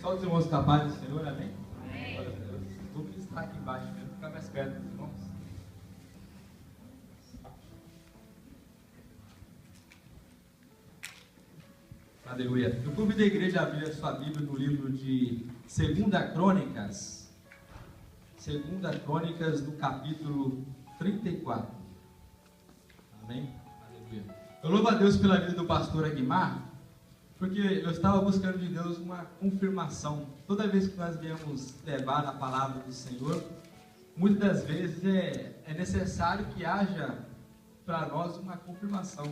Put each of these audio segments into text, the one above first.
Só os irmãos capazes do Senhor, amém? Amém. Glória a Deus. Vou ministrar aqui embaixo mesmo, ficar mais perto dos irmãos. Aleluia. Eu convido a igreja a abrir a sua Bíblia no livro de 2 Crônicas. 2 Crônicas, no capítulo 34. Amém? Aleluia. Eu louvo a Deus pela vida do pastor Aguimar, porque eu estava buscando de Deus uma confirmação. Toda vez que nós viemos levar a palavra do Senhor, muitas das vezes é necessário que haja para nós uma confirmação.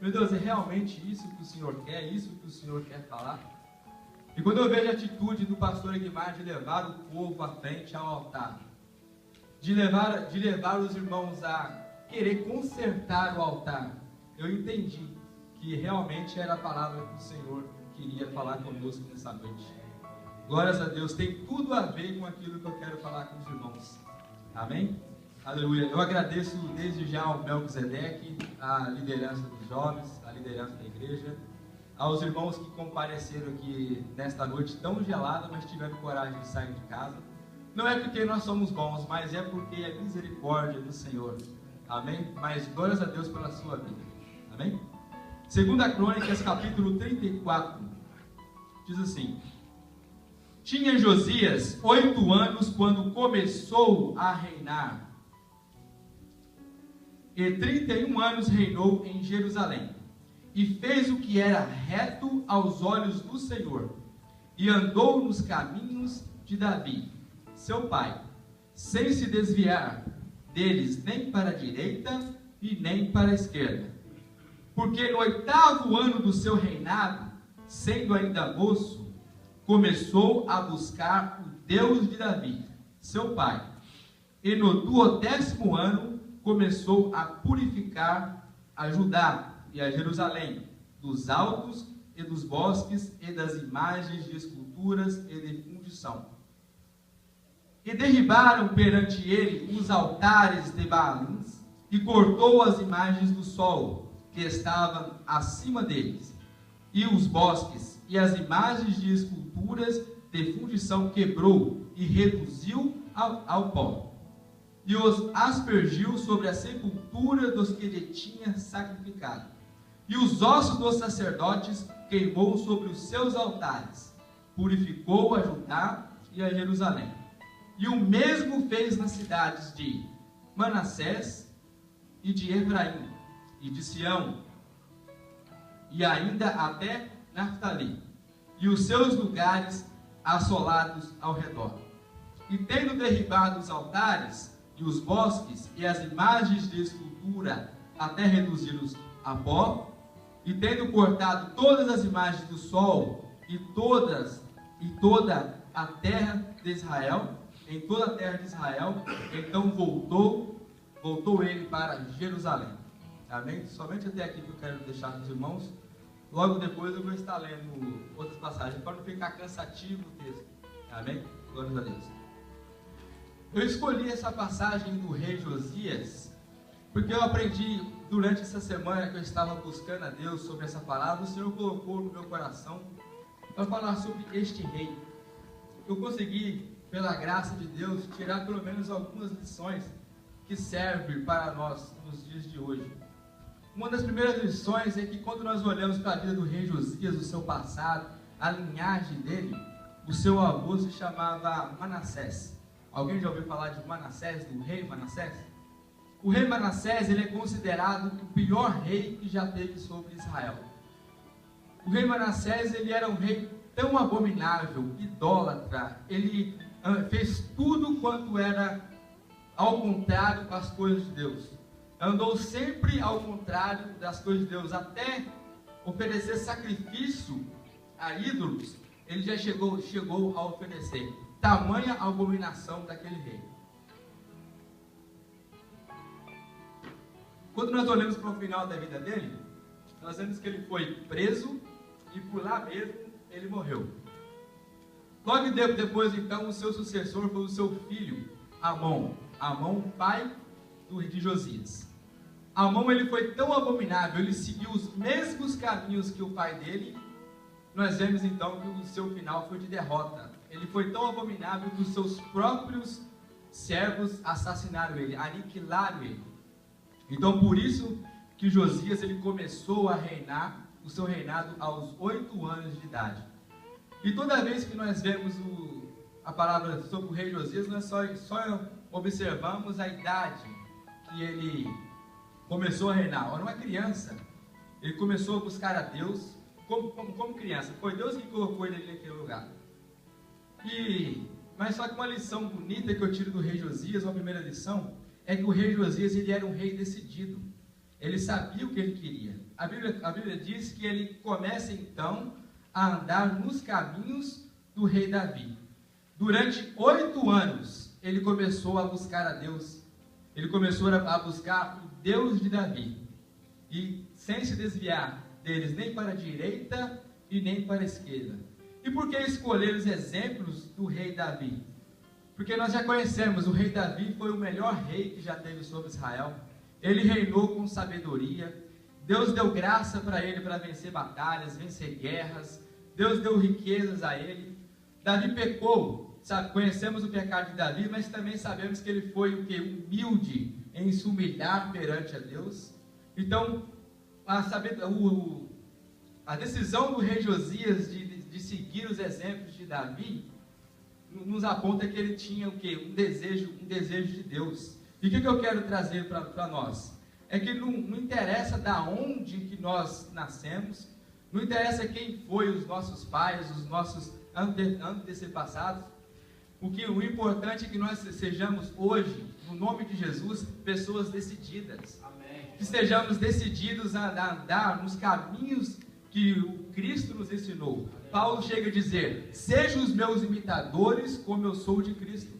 Meu Deus, é realmente isso que o Senhor quer? É isso que o Senhor quer falar? E quando eu vejo a atitude do pastor Aguimar de levar o povo à frente ao altar, de levar os irmãos a querer consertar o altar, eu entendi que realmente era a palavra que o Senhor queria falar conosco nessa noite. Glórias a Deus, tem tudo a ver com aquilo que eu quero falar com os irmãos. Amém? Aleluia. Eu agradeço desde já ao Melquisedeque, a liderança dos jovens, a liderança da igreja, aos irmãos que compareceram aqui nesta noite tão gelada, mas tiveram coragem de sair de casa. Não é porque nós somos bons, mas é porque é misericórdia do Senhor. Amém? Mas glórias a Deus pela sua vida. Amém? 2 Crônicas, capítulo 34, diz assim: Tinha Josias 8 anos quando começou a reinar, e 31 anos reinou em Jerusalém, e fez o que era reto aos olhos do Senhor, e andou nos caminhos de Davi, seu pai, sem se desviar deles nem para a direita e nem para a esquerda. Porque no 8º ano do seu reinado, sendo ainda moço, começou a buscar o Deus de Davi, seu pai. E no 12º ano, começou a purificar a Judá e a Jerusalém, dos altos e dos bosques e das imagens de esculturas e de fundição. E derribaram perante ele os altares de Baalins, e cortou as imagens do sol, que estavam acima deles, e os bosques, e as imagens de esculturas de fundição quebrou, e reduziu ao pó, e os aspergiu sobre a sepultura dos que lhe tinha sacrificado, e os ossos dos sacerdotes queimou sobre os seus altares, purificou a Judá e a Jerusalém. E o mesmo fez nas cidades de Manassés e de Efraim, e de Sião, e ainda até Naftali, e os seus lugares assolados ao redor. E tendo derribado os altares, e os bosques, e as imagens de escultura, até reduzi-los a pó, e tendo cortado todas as imagens do sol, e toda a terra de Israel, em toda a terra de Israel, então voltou ele para Jerusalém. Amém? Somente até aqui que eu quero deixar com os irmãos. Logo depois eu vou estar lendo outras passagens, para não ficar cansativo o texto. Amém? Glórias a Deus. Eu escolhi essa passagem do rei Josias, porque eu aprendi durante essa semana que eu estava buscando a Deus sobre essa palavra. O Senhor colocou no meu coração para falar sobre este rei. Eu consegui, pela graça de Deus, tirar pelo menos algumas lições que servem para nós nos dias de hoje. Uma das primeiras lições é que quando nós olhamos para a vida do rei Josias, o seu passado, a linhagem dele, o seu avô se chamava Manassés. Alguém já ouviu falar de Manassés, do rei Manassés? O rei Manassés, ele é considerado o pior rei que já teve sobre Israel. O rei Manassés, ele era um rei tão abominável, idólatra, ele fez tudo quanto era ao contrário das coisas de Deus. Andou sempre ao contrário das coisas de Deus, até oferecer sacrifício a ídolos, ele já chegou a oferecer. Tamanha abominação daquele rei. Quando nós olhamos para o final da vida dele, nós vemos que ele foi preso e por lá mesmo ele morreu. Logo depois, então, o seu sucessor foi o seu filho, Amon, pai de Josias. Amon, ele foi tão abominável, ele seguiu os mesmos caminhos que o pai dele, nós vemos então que o seu final foi de derrota. Ele foi tão abominável que os seus próprios servos assassinaram ele, aniquilaram ele. Então por isso que Josias ele começou a reinar, o seu reinado aos 8 anos de idade. E toda vez que nós vemos a palavra sobre o rei Josias, nós só observamos a idade que ele começou a reinar. Era uma criança, ele começou a buscar a Deus como criança. Foi Deus que colocou ele naquele lugar. Mas só que uma lição bonita que eu tiro do rei Josias, uma primeira lição, é que o rei Josias ele era um rei decidido. Ele sabia o que ele queria. A Bíblia diz que ele começa então a andar nos caminhos do rei Davi. Durante 8 anos, ele começou a buscar a Deus. Ele começou a buscar o Deus de Davi. E sem se desviar deles nem para a direita e nem para a esquerda. E por que escolher os exemplos do rei Davi? Porque nós já conhecemos, o rei Davi foi o melhor rei que já teve sobre Israel. Ele reinou com sabedoria. Deus deu graça para ele para vencer batalhas, vencer guerras. Deus deu riquezas a ele. Davi pecou, sabe? Conhecemos o pecado de Davi, mas também sabemos que ele foi o quê? Humilde em se humilhar perante a Deus. Então, a decisão do rei Josias de seguir os exemplos de Davi nos aponta que ele tinha o quê? Um desejo de Deus. E o que eu quero trazer para nós? É que não interessa da onde que nós nascemos, não interessa quem foi os nossos pais, os nossos antepassados. O importante é que nós sejamos hoje, no nome de Jesus, pessoas decididas. Amém. Que sejamos decididos a andar nos caminhos que o Cristo nos ensinou. Paulo chega a dizer: sejam os meus imitadores como eu sou de Cristo.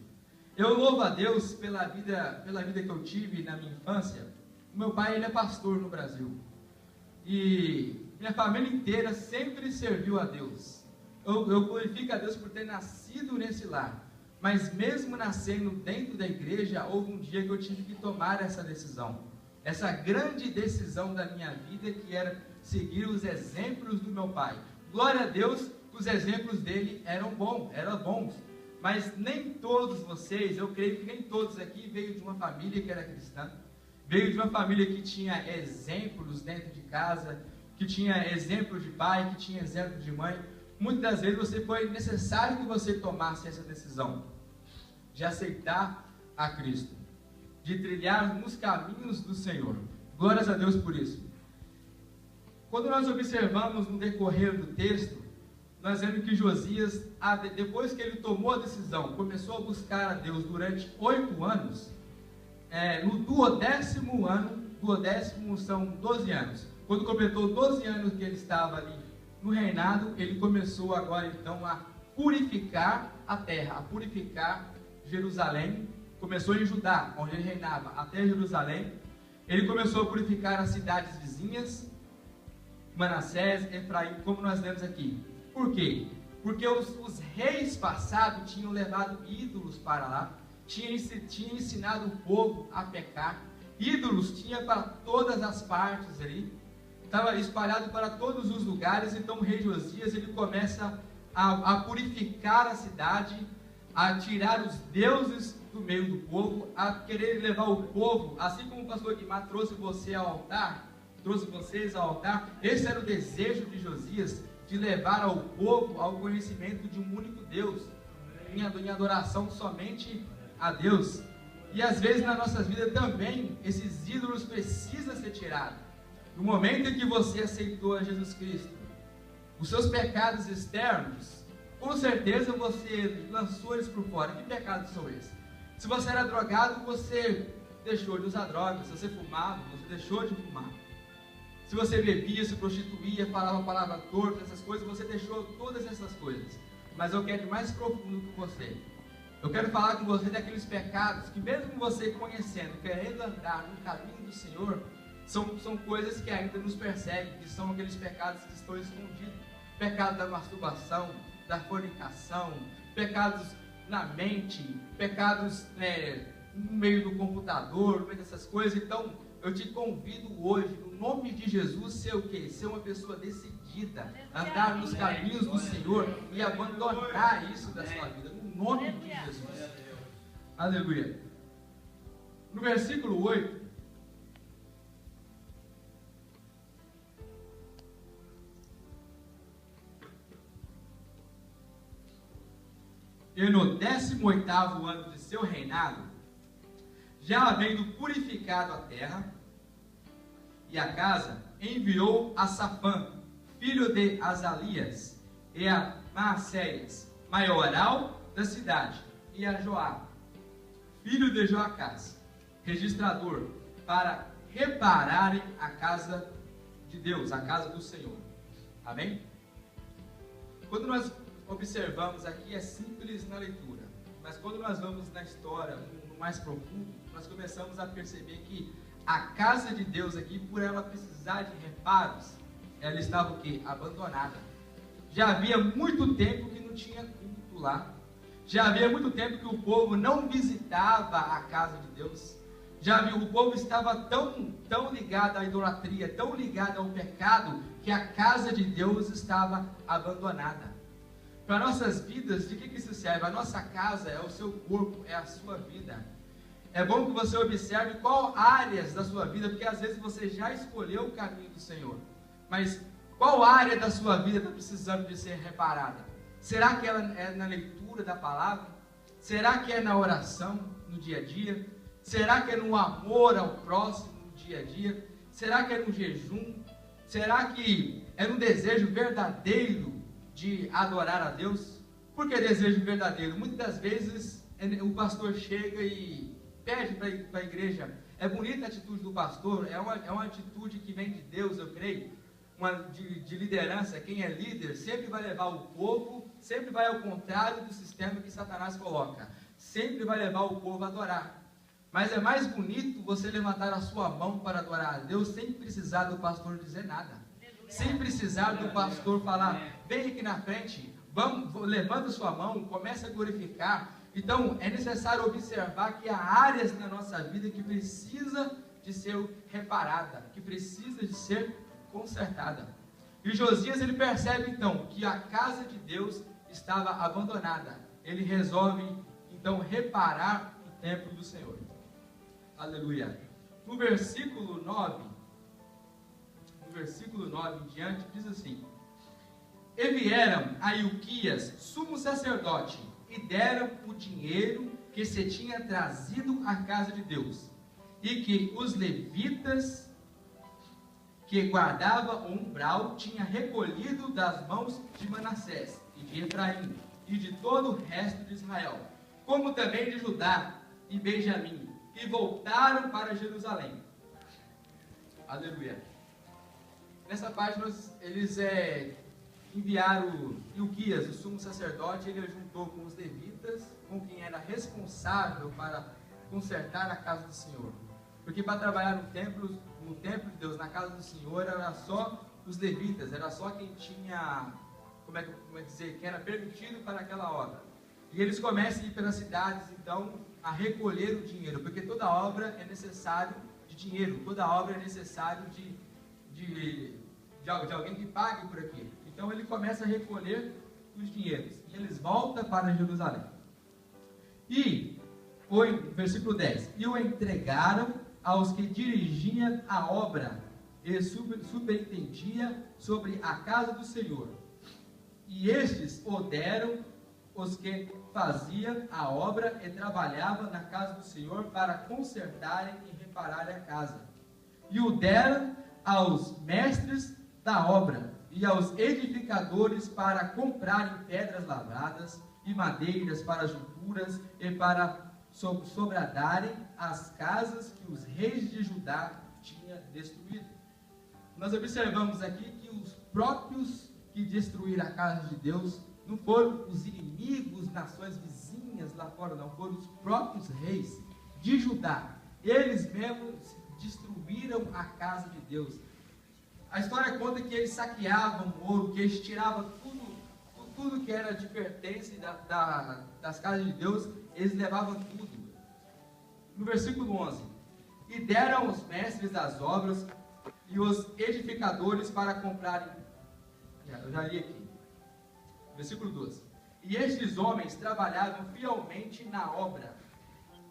Eu louvo a Deus pela vida que eu tive na minha infância. O meu pai ele é pastor no Brasil. E minha família inteira sempre serviu a Deus. Eu glorifico a Deus por ter nascido nesse lar. Mas mesmo nascendo dentro da igreja, houve um dia que eu tive que tomar essa decisão. Essa grande decisão da minha vida, que era seguir os exemplos do meu pai. Glória a Deus, os exemplos dele eram bons. Mas nem todos vocês, eu creio que nem todos aqui veio de uma família que era cristã. Veio de uma família que tinha exemplos dentro de casa, que tinha exemplo de pai, que tinha exemplo de mãe. Muitas das vezes foi necessário que você tomasse essa decisão de aceitar a Cristo, de trilhar nos caminhos do Senhor. Glórias a Deus por isso. Quando nós observamos no decorrer do texto, nós vemos que Josias, depois que ele tomou a decisão, começou a buscar a Deus durante 8 anos, no 12º ano, 12º são 12 anos, quando completou 12 anos que ele estava ali no reinado, ele começou agora então a purificar a terra, a purificar Jerusalém. Começou em Judá, onde ele reinava, até Jerusalém. Ele começou a purificar as cidades vizinhas, Manassés, Efraim, como nós lemos aqui. Por quê? Porque os reis passados tinham levado ídolos para lá, tinham ensinado o povo a pecar. Ídolos tinha para todas as partes ali, estava espalhado para todos os lugares. Então o rei Josias ele começa a purificar a cidade, a tirar os deuses do meio do povo, a querer levar o povo, assim como o pastor Guimar trouxe vocês ao altar. Esse era o desejo de Josias, de levar ao povo ao conhecimento de um único Deus, em adoração somente a Deus. E às vezes na nossa vida também esses ídolos precisam ser tirados. No momento em que você aceitou a Jesus Cristo, os seus pecados externos, com certeza você lançou eles por fora. Que pecados são esses? Se você era drogado, você deixou de usar drogas. Se você fumava, você deixou de fumar. Se você bebia, se prostituía, falava a palavra torta, essas coisas, você deixou todas essas coisas. Mas eu quero ir mais profundo com você. Eu quero falar com você daqueles pecados que mesmo você conhecendo, querendo andar no caminho do Senhor, são coisas que ainda nos perseguem, que são aqueles pecados que estão escondidos. Pecado da masturbação, da fornicação, pecados na mente, pecados no meio do computador, no meio dessas coisas. Então, eu te convido hoje, no nome de Jesus, ser o quê? Ser uma pessoa decidida, andar nos caminhos do Senhor e abandonar isso da sua vida, no nome de Jesus. Aleluia. No versículo 8, e no 18º ano de seu reinado, já havendo purificado a terra e a casa, enviou a Safã, filho de Azalias, e a Maacéias, maioral da cidade, e a Joá, filho de Joacás, registrador, para repararem a casa de Deus, a casa do Senhor. Amém? Quando nós observamos aqui, é simples na leitura, mas quando nós vamos na história, no mais profundo, nós começamos a perceber que a casa de Deus aqui, por ela precisar de reparos, ela estava o quê? Abandonada. Já havia muito tempo que não tinha culto lá. Já havia muito tempo que o povo não visitava a casa de Deus. O povo estava tão ligado à idolatria, tão ligado ao pecado, que a casa de Deus estava abandonada. Para nossas vidas, de que isso serve? A nossa casa é o seu corpo, é a sua vida. É bom que você observe qual áreas da sua vida, porque às vezes você já escolheu o caminho do Senhor, mas qual área da sua vida está precisando de ser reparada? Será que ela é na leitura da palavra? Será que é na oração, no dia a dia? Será que é no amor ao próximo, no dia a dia? Será que é no jejum? Será que é no desejo verdadeiro de adorar a Deus? Por que desejo verdadeiro? Muitas das vezes o pastor chega e pede para a igreja. É bonita a atitude do pastor, é uma atitude que vem de Deus, eu creio, de liderança. Quem é líder sempre vai levar o povo, sempre vai ao contrário do sistema que Satanás coloca, sempre vai levar o povo a adorar. Mas é mais bonito você levantar a sua mão para adorar a Deus sem precisar do pastor dizer nada, sem precisar do pastor falar, vem aqui na frente, levanta sua mão, comece a glorificar. Então é necessário observar que há áreas na nossa vida que precisa de ser reparada, que precisa de ser consertada. E Josias, ele percebe então que a casa de Deus estava abandonada. Ele resolve então reparar o templo do Senhor. Aleluia. No versículo 9 em diante, diz assim: e vieram a Ilquias, sumo sacerdote, e deram o dinheiro que se tinha trazido à casa de Deus, e que os levitas que guardavam o umbral tinham recolhido das mãos de Manassés e de Efraim e de todo o resto de Israel, como também de Judá e Benjamim, e voltaram para Jerusalém. Aleluia. Nessa parte eles enviaram Ilquias, o sumo sacerdote. Ele juntou com os levitas, com quem era responsável para consertar a casa do Senhor. Porque para trabalhar no templo de Deus, na casa do Senhor, era só os levitas, era só quem tinha, quem era permitido para aquela obra. E eles começam a ir pelas cidades, então, a recolher o dinheiro, porque toda obra é necessário de dinheiro, toda obra é necessário de alguém que pague por aquilo. Então ele começa a recolher os dinheiros, e eles voltam para Jerusalém. E foi, versículo 10, e o entregaram aos que dirigiam a obra e superintendia sobre a casa do Senhor. E estes o deram os que faziam a obra e trabalhavam na casa do Senhor para consertarem e repararem a casa. E o deram aos mestres da obra e aos edificadores para comprarem pedras lavradas e madeiras para junturas e para sobradarem as casas que os reis de Judá tinham destruído. Nós observamos aqui que os próprios que destruíram a casa de Deus não foram os inimigos, nações vizinhas lá fora, não, foram os próprios reis de Judá. Eles mesmos destruíram a casa de Deus. A história conta que eles saqueavam o ouro, que eles tiravam tudo que era de pertence das casas de Deus, eles levavam tudo. No versículo 11, E deram os mestres das obras e os edificadores para comprarem. Eu já li aqui. Versículo 12. E estes homens trabalhavam fielmente na obra,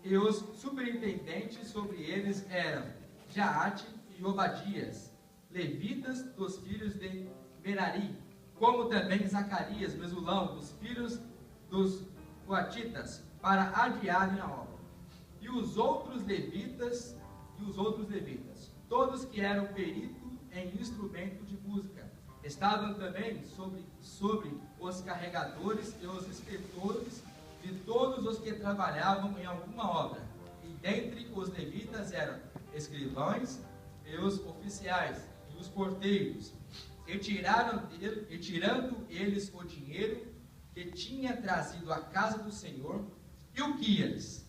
e os superintendentes sobre eles eram Jaate e Obadias, levitas dos filhos de Merari, como também Zacarias, Mesulão, dos filhos dos coatitas, para adiarem a obra. E os outros levitas, todos que eram peritos em instrumento de música, estavam também sobre os carregadores e os escritores de todos os que trabalhavam em alguma obra. E dentre os levitas eram escrivães e os oficiais e os porteiros. E tirando eles o dinheiro que tinha trazido à casa do Senhor, Ilquias,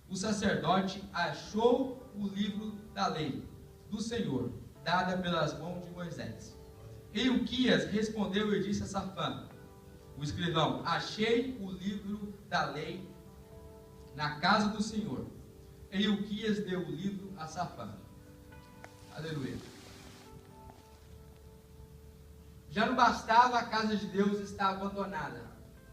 o sacerdote, achou o livro da lei do Senhor, dada pelas mãos de Moisés. E Ilquias respondeu e disse a Safã, o escrivão: achei o livro da lei na casa do Senhor. E Ilquias deu o livro a Safã. Aleluia. Já não bastava a casa de Deus estar abandonada,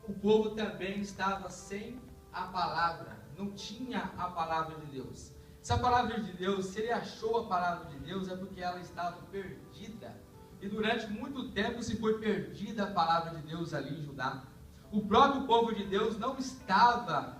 o povo também estava sem a palavra, não tinha a palavra de Deus. Se a palavra de Deus, se ele achou a palavra de Deus, é porque ela estava perdida. E durante muito tempo se foi perdida a palavra de Deus ali em Judá. O próprio povo de Deus não estava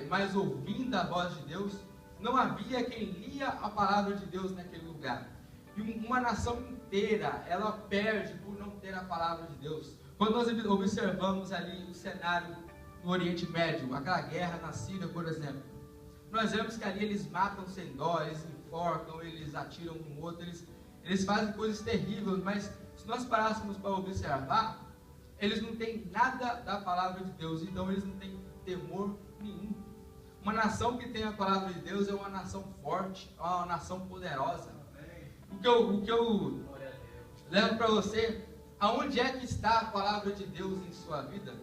mais ouvindo a voz de Deus. Não havia quem lia a palavra de Deus naquele lugar. E uma nação inteira, ela perde por não ter a palavra de Deus. Quando nós observamos ali o cenário no Oriente Médio, aquela guerra na Síria, por exemplo, nós vemos que ali eles matam sem dó, eles enforcam, eles atiram um no outro, eles fazem coisas terríveis, mas se nós parássemos para observar, eles não têm nada da palavra de Deus, então eles não têm temor nenhum. Uma nação que tem a palavra de Deus é uma nação forte, é uma nação poderosa. O que eu levo para você, aonde é que está a palavra de Deus em sua vida?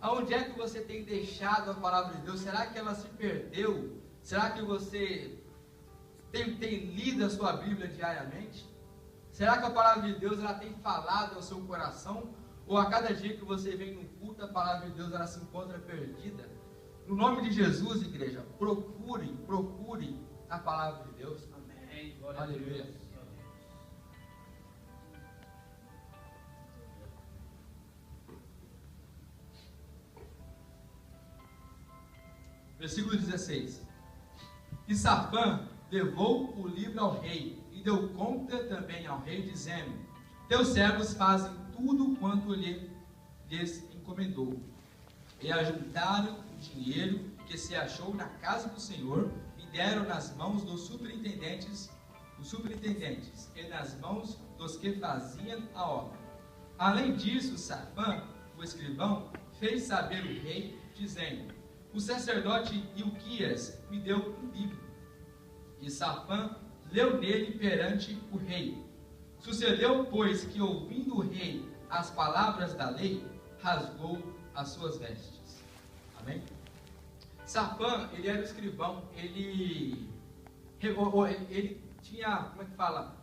Aonde é que você tem deixado a palavra de Deus? Será que ela se perdeu? Será que você tem lido a sua Bíblia diariamente? Será que a palavra de Deus ela tem falado ao seu coração? Ou a cada dia que você vem no culto, a palavra de Deus ela se encontra perdida? No nome de Jesus, igreja, procure a palavra de Deus. Amém. Aleluia. Versículo 16. E Safã levou o livro ao rei, e deu conta também ao rei, dizendo: teus servos fazem tudo quanto lhes encomendou. E ajuntaram o dinheiro que se achou na casa do Senhor, e deram nas mãos dos superintendentes e nas mãos dos que faziam a obra. Além disso, Safã, o escrivão, fez saber o rei, dizendo: o sacerdote Ilquias me deu um livro. E Safã leu nele perante o rei. Sucedeu, pois, que ouvindo o rei as palavras da lei, rasgou as suas vestes. Amém? Safã, ele era o escrivão, ele tinha,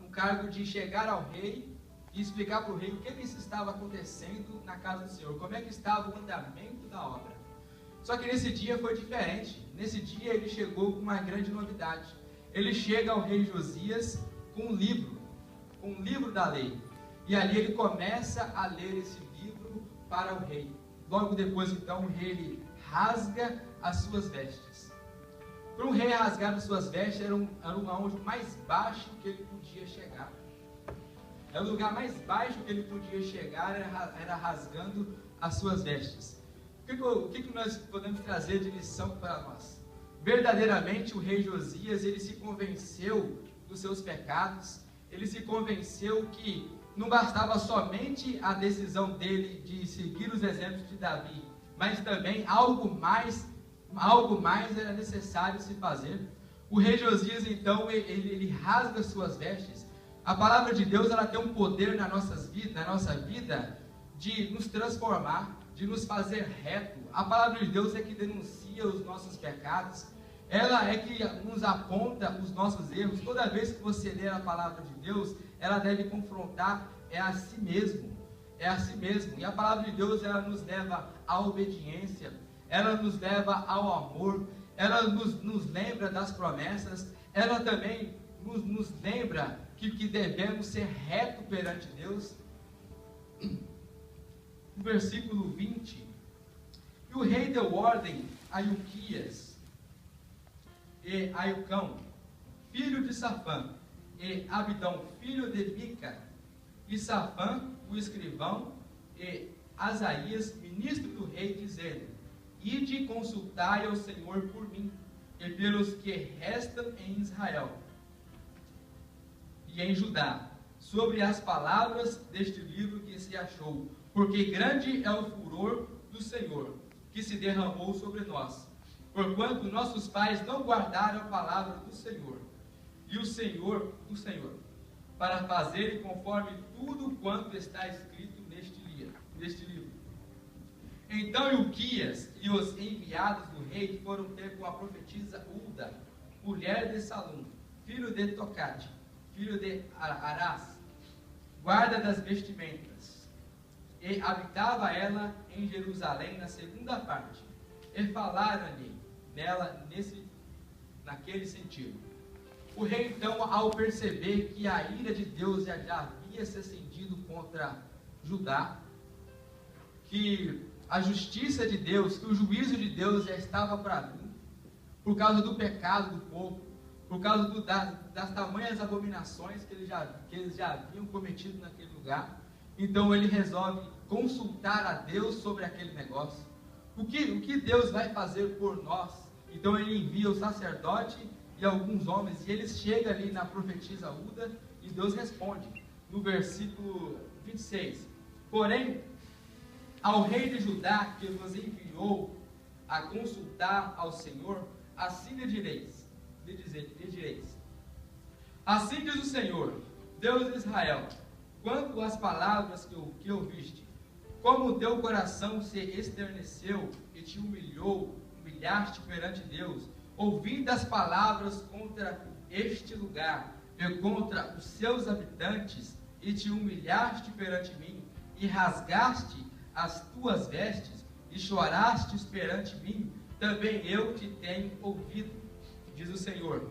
um cargo de chegar ao rei e explicar para o rei o que estava acontecendo na casa do Senhor, como é que estava o andamento da obra. Só que nesse dia foi diferente. Nesse dia ele chegou com uma grande novidade. Ele chega ao rei Josias com um livro da lei. E ali ele começa a ler esse livro para o rei. Logo depois, então, o rei ele rasga as suas vestes. Para um rei rasgar as suas vestes era um onde mais baixo que ele podia chegar. Era o lugar mais baixo que ele podia chegar, era rasgando as suas vestes. O que nós podemos trazer de lição para nós? Verdadeiramente o rei Josias, ele se convenceu dos seus pecados, ele se convenceu que não bastava somente a decisão dele de seguir os exemplos de Davi, mas também algo mais era necessário se fazer. O rei Josias, então, ele rasga suas vestes. A palavra de Deus, ela tem um poder na nossa vida, de nos transformar, de nos fazer reto. A palavra de Deus é que denuncia os nossos pecados, ela é que nos aponta os nossos erros. Toda vez que você ler a palavra de Deus, ela deve confrontar a si mesmo. É a si mesmo. E a palavra de Deus, ela nos leva à obediência, ela nos leva ao amor, ela nos lembra das promessas, ela também nos lembra que devemos ser retos perante Deus. No versículo 20, e o rei deu ordem a Ilquias e Aiucão, filho de Safã, e Abidão, filho de Mica, e Safã, o escrivão, e Asaías, ministro do rei, dizendo: ide consultai ao Senhor por mim, e pelos que restam em Israel e em Judá, sobre as palavras deste livro que se achou, porque grande é o furor do Senhor, que se derramou sobre nós, porquanto nossos pais não guardaram a palavra do Senhor, e o Senhor do Senhor, para fazerem conforme tudo quanto está escrito neste livro. Então Ilquias e os enviados do rei foram ter com a profetisa Ulda, mulher de Salum, filho de Tocate, filho de Arás, guarda das vestimentas, e habitava ela em Jerusalém na segunda parte, e falaram-lhe nela naquele sentido. O rei então, ao perceber que a ira de Deus já havia se acendido contra Judá, que a justiça de Deus, que o juízo de Deus já estava para vir, por causa do pecado do povo, por causa das tamanhas abominações que eles já haviam cometido naquele lugar. Então ele resolve consultar a Deus sobre aquele negócio. O que Deus vai fazer por nós? Então ele envia o sacerdote e alguns homens, e eles chegam ali na profetisa Ulda, e Deus responde, no versículo 26, porém, ao rei de Judá, que vos enviou a consultar ao Senhor, assim lhe direis, assim diz o Senhor, Deus de Israel, quanto às palavras que ouviste, como o teu coração se esterneceu e te humilhaste perante Deus, ouvindo as palavras contra este lugar e contra os seus habitantes, e te humilhaste perante mim, e rasgaste as tuas vestes, e chorastes perante mim, também eu te tenho ouvido, diz o Senhor.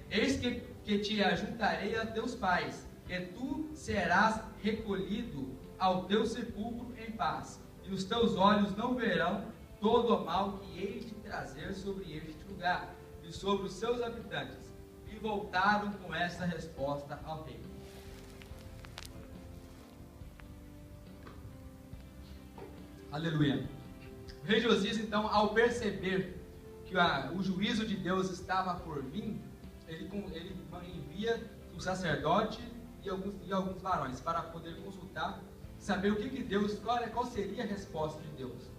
Eis que te ajuntarei a teus pais, e tu serás recolhido ao teu sepulcro em paz, e os teus olhos não verão todo o mal que hei de trazer sobre este lugar e sobre os seus habitantes. E voltaram com essa resposta ao rei. Aleluia. O rei Josias, então, ao perceber que o juízo de Deus estava por vir, ele envia o sacerdote e alguns varões para poder consultar, saber o que Deus, qual seria a resposta de Deus.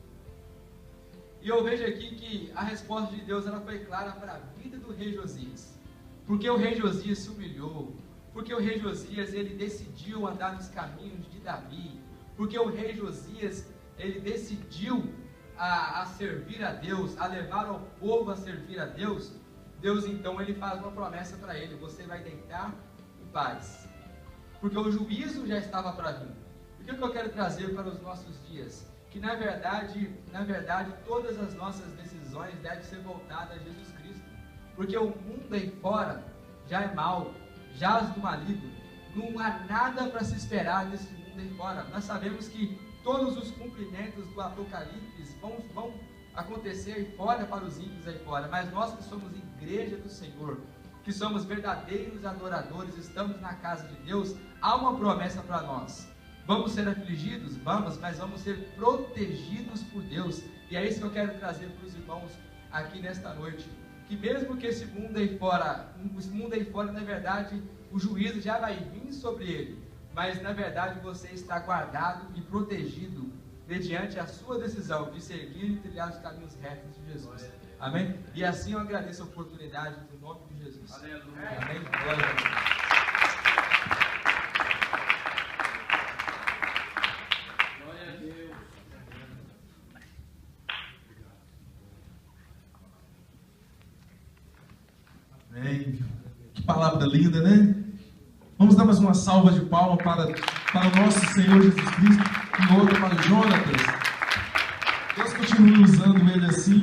E eu vejo aqui que a resposta de Deus ela foi clara para a vida do rei Josias. Porque o rei Josias se humilhou, porque o rei Josias ele decidiu andar nos caminhos de Davi, porque o rei Josias ele decidiu a servir a Deus, a levar o povo a servir a Deus. Deus então ele faz uma promessa para ele: você vai deitar em paz, porque o juízo já estava para vir. O que eu quero trazer para os nossos dias? Que na verdade, todas as nossas decisões devem ser voltadas a Jesus Cristo, porque o mundo aí fora já é mau, jaz do maligno, não há nada para se esperar nesse mundo aí fora. Nós sabemos que todos os cumprimentos do Apocalipse vão acontecer aí fora para os ímpios aí fora, mas nós que somos igreja do Senhor, que somos verdadeiros adoradores, estamos na casa de Deus, há uma promessa para nós. Vamos ser afligidos? Vamos, mas vamos ser protegidos por Deus. E é isso que eu quero trazer para os irmãos aqui nesta noite. Que mesmo que esse mundo aí fora, na verdade, o juízo já vai vir sobre ele. Mas na verdade você está guardado e protegido mediante a sua decisão de seguir e trilhar os caminhos retos de Jesus. Amém? E assim eu agradeço a oportunidade no nome de Jesus. Aleluia. Amém? Glória a Deus. Amém. Que palavra linda, né? Vamos dar mais uma salva de palmas para o nosso Senhor Jesus Cristo e outra para o Jonatas. Deus continue usando ele assim,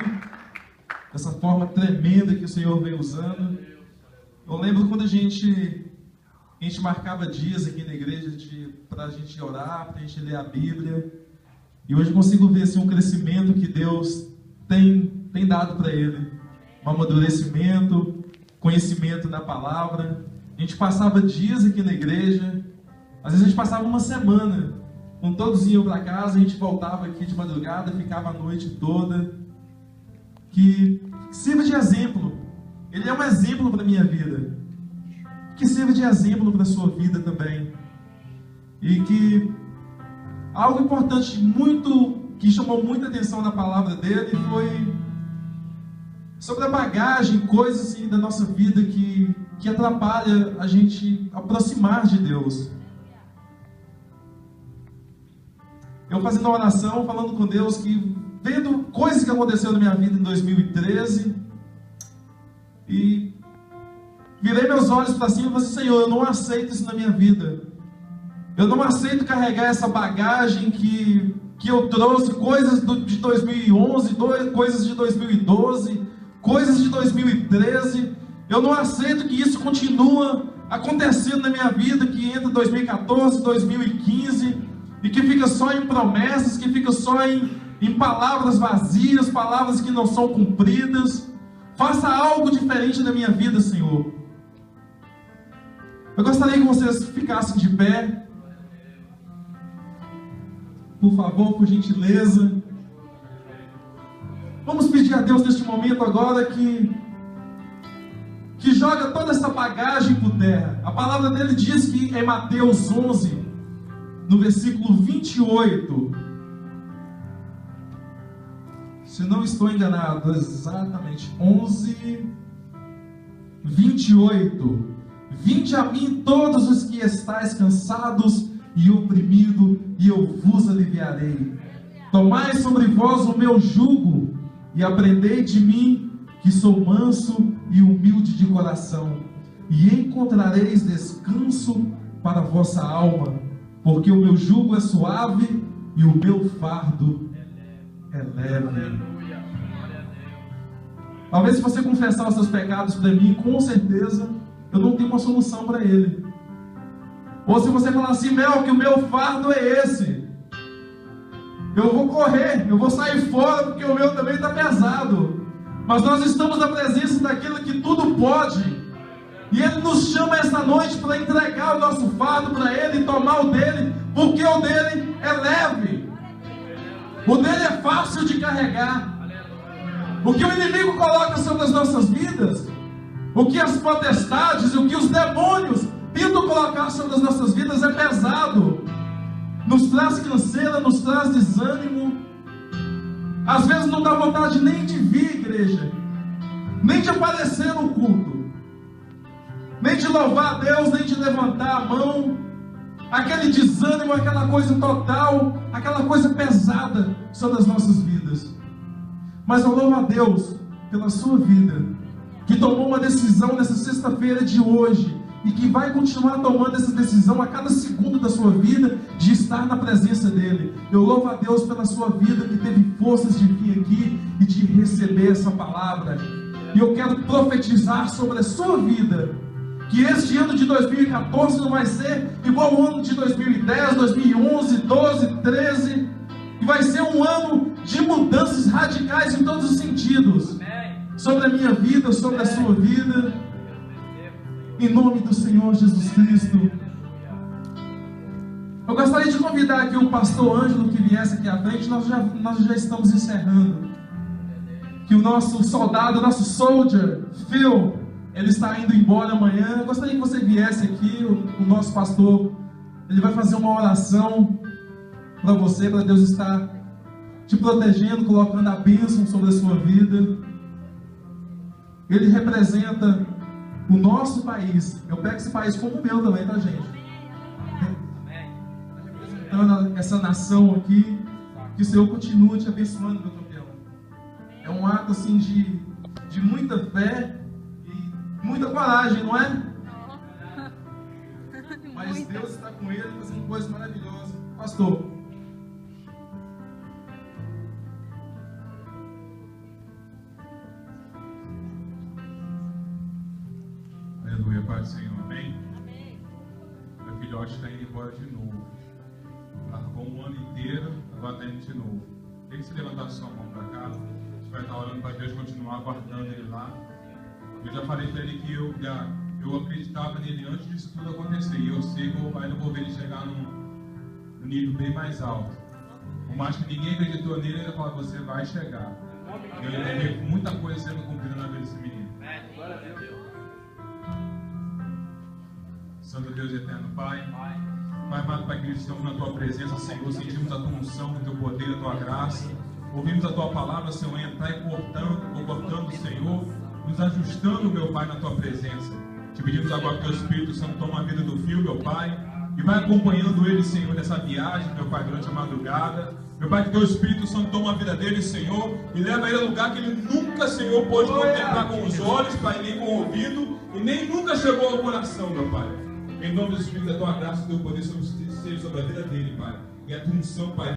dessa forma tremenda que o Senhor vem usando. Eu lembro quando a gente marcava dias aqui na igreja para a gente orar, para a gente ler a Bíblia. E hoje eu consigo ver assim, um crescimento que Deus tem dado para ele. Um amadurecimento, conhecimento na palavra. A gente passava dias aqui na igreja. Às vezes a gente passava uma semana. Quando todos iam para casa, a gente voltava aqui de madrugada, ficava a noite toda. Que sirva de exemplo. Ele é um exemplo para a minha vida. Que sirva de exemplo para a sua vida também. E que algo importante, que chamou muita atenção na palavra dele, foi sobre a bagagem, coisas assim, da nossa vida que atrapalha a gente aproximar de Deus. Eu fazendo uma oração, falando com Deus, vendo coisas que aconteceram na minha vida em 2013, e virei meus olhos para cima e falei assim: Senhor, eu não aceito isso na minha vida. Eu não aceito carregar essa bagagem que eu trouxe, coisas de 2011, coisas de 2012, coisas de 2013. Eu não aceito que isso continue acontecendo na minha vida, que entra 2014, 2015, e que fica só em promessas, que fica só em palavras vazias, palavras que não são cumpridas. Faça algo diferente na minha vida, Senhor. Eu gostaria que vocês ficassem de pé. Por favor, por gentileza. Vamos pedir a Deus neste momento agora que joga toda essa bagagem por terra. A palavra dele diz que em Mateus 11, no versículo 28, se não estou enganado, exatamente 11, 28. Vinde a mim todos os que estáis cansados e oprimidos, e eu vos aliviarei. Tomai sobre vós o meu jugo, e aprendei de mim, que sou manso e humilde de coração, e encontrareis descanso para a vossa alma, porque o meu jugo é suave e o meu fardo é leve. Talvez se você confessar os seus pecados para mim, com certeza eu não tenho uma solução para ele. Ou se você falar assim: Mel, que o meu fardo é esse, eu vou correr, eu vou sair fora, porque o meu também está pesado. Mas nós estamos na presença daquele que tudo pode, e ele nos chama esta noite para entregar o nosso fardo para ele e tomar o dele, porque o dele é leve, o dele é fácil de carregar. O que o inimigo coloca sobre as nossas vidas, o que as potestades, o que os demônios tentam colocar sobre as nossas vidas é pesado, nos traz canseira, nos traz desânimo. Às vezes não dá vontade nem de vir à igreja, nem de aparecer no culto, nem de louvar a Deus, nem de levantar a mão. Aquele desânimo, aquela coisa total, aquela coisa pesada sobre as nossas vidas. Mas eu louvo a Deus pela sua vida, que tomou uma decisão nessa sexta-feira de hoje, e que vai continuar tomando essa decisão a cada segundo da sua vida, de estar na presença dele. Eu louvo a Deus pela sua vida, que teve forças de vir aqui e de receber essa palavra. E eu quero profetizar sobre a sua vida, que este ano de 2014 não vai ser igual ao ano de 2010, 2011, 12, 13, e vai ser um ano de mudanças radicais em todos os sentidos, sobre a minha vida, sobre a sua vida, em nome do Senhor Jesus Cristo. Eu gostaria de convidar aqui o pastor Ângelo que viesse aqui à frente. Nós já estamos encerrando. Que o nosso soldado, o nosso soldier, Phil, ele está indo embora amanhã. Eu gostaria que você viesse aqui. O nosso pastor, ele vai fazer uma oração para você, para Deus estar te protegendo, colocando a bênção sobre a sua vida. Ele representa o nosso país. Eu pego esse país como o meu também, tá, gente? Representando essa nação aqui, que o Senhor continue te abençoando, meu campeão. É um ato assim de muita fé e muita muita coragem, não é? Mas Muita. Deus está com ele fazendo coisas maravilhosas. Pastor. Aleluia, Pai do Senhor, amém? Meu filhote está indo embora de novo. Largou um ano inteiro, agora está indo de novo. Tem que se levantar sua mão para cá. A gente vai estar orando para Deus continuar guardando ele lá. Eu já falei para ele que eu acreditava nele antes disso tudo acontecer. E eu sei que eu ainda vou ver ele chegar num nível bem mais alto. Por mais que ninguém acreditou nele, ele falou: você vai chegar. E eu ainda vejo muita coisa sendo cumprida na vida desse menino. Santo Deus eterno, Pai. Pai amado, Pai querido, estamos na Tua presença, Senhor. Sentimos a Tua unção, o Teu poder, a Tua graça. Ouvimos a Tua palavra, Senhor, entrar e cortando, Senhor, nos ajustando, meu Pai, na Tua presença. Te pedimos agora que o Teu Espírito Santo toma a vida do filho, meu Pai, e vai acompanhando ele, Senhor, nessa viagem, meu Pai, durante a madrugada. Meu Pai, que o Teu Espírito Santo toma a vida dele, Senhor, e leva ele a lugar que ele nunca, Senhor, pôde contemplar com os olhos, Pai, nem com o ouvido, e nem nunca chegou ao coração, meu Pai. Em nome do Espírito, da Tua graça e do Teu poder seja sobre a vida dele, Pai. E a Tua unção, Pai.